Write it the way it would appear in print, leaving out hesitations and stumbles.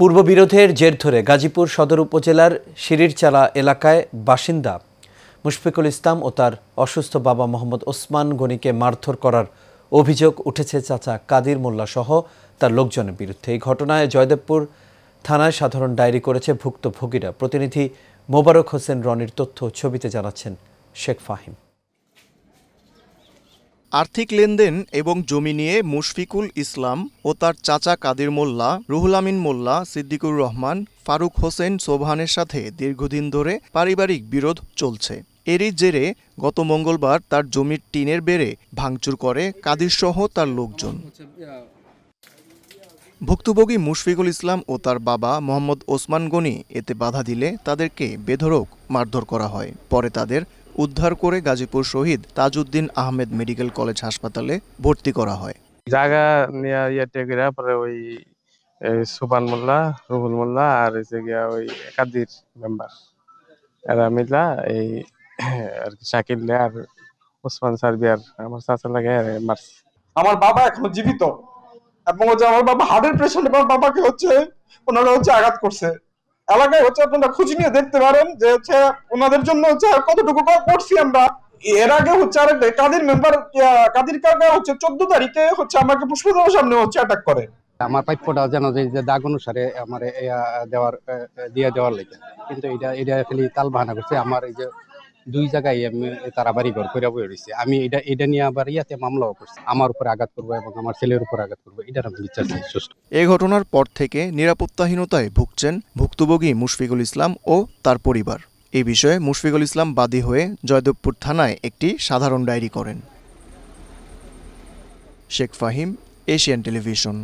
পূর্ববিরোধের জের ধরে গাজীপুর সদর উপজেলার শিরিরচালা এলাকায় বাসিন্দা মুশফিকুল ইসলাম ও তার অসুস্থ বাবা মোহাম্মদ ওসমান গনিকে মারধর করার অভিযোগ উঠেছে চাচা কাদির মোল্লা সহ তার লোকজনের বিরুদ্ধে। এই ঘটনায় জয়দেবপুর থানায় সাধারণ ডায়েরি করেছে ভুক্তভোগীরা। প্রতিনিধি মোবারক হোসেন রনির তথ্য ছবিতে জানাচ্ছেন শেখ ফাহিম। আর্থিক লেনদেন এবং জমি নিয়ে মুশফিকুল ইসলাম ও তার চাচা কাদির মোল্লা, রুহুল আমিন মোল্লা, সিদ্দিকুর রহমান, ফারুক হোসেন সোবহানের সাথে দীর্ঘদিন ধরে পারিবারিক বিরোধ চলছে। এরই জেরে গত মঙ্গলবার তার জমির টিনের বেড়ে ভাঙচুর করে কাদির সহ তার লোকজন। ভুক্তভোগী মুশফিকুল ইসলাম ও তার বাবা মোহাম্মদ ওসমান গনি এতে বাধা দিলে তাদেরকে বেধড়ক মারধর করা হয়। পরে তাদের উদ্ধার করে গাজীপুর শহীদ তাজউদ্দিন আহমেদ মেডিকেল কলেজ হাসপাতালে ভর্তি করা হয়। জায়গা নিয়ে পরে ওই সুবান মোল্লা, রুহুল মোল্লা আর ওই কাদির মেম্বার এরা মিলা এই আর কি শাকিল আর ওসমান সার্বিয়ার আমার চাচা লাগে মারছে। আমার বাবা এখনো জীবিত এবং আমার বাবা হার্টের পেশেন্ট। আমার বাবাকে ওনারা আঘাত করছে। এলাকায় আপনারা খুঁজ নিয়ে দেখতে পারেন যে ওনাদের জন্য কতটুকু করছি আমরা। এর আগে আরেকটা কাদির মেম্বার কাদির কাকা 14 তারিখে আমাকে পুষ্পতলার সামনে অ্যাটাক করে। আমার প্রাপ্যটা যেন যে দাগ অনুসারে আমার দেওয়ার লেগে, কিন্তু এটা খালি তাল বাহানা করছে। আমার এই যে দুই জায়গায় আমি তারা বাড়ি ঘর করে বয়ে রয়েছে, আমি এটা নিয়ে আবার ইয়াতে মামলাও করছি। আমার উপর আঘাত করবো এবং আমার ছেলের উপর আঘাত করবো, এটার আমি বিচার চাই সুষ্ঠু। এই ঘটনার পর থেকে নিরাপত্তাহীনতায় ভুগছেন ভুক্তভোগী মুশফিকুল ইসলাম ও তার পরিবার। এই বিষয়ে মুশফিকুল ইসলাম বাদী হয়ে জয়দেবপুর থানায় একটি সাধারণ ডায়েরি করেন। Sheikh Fahim, Asian television.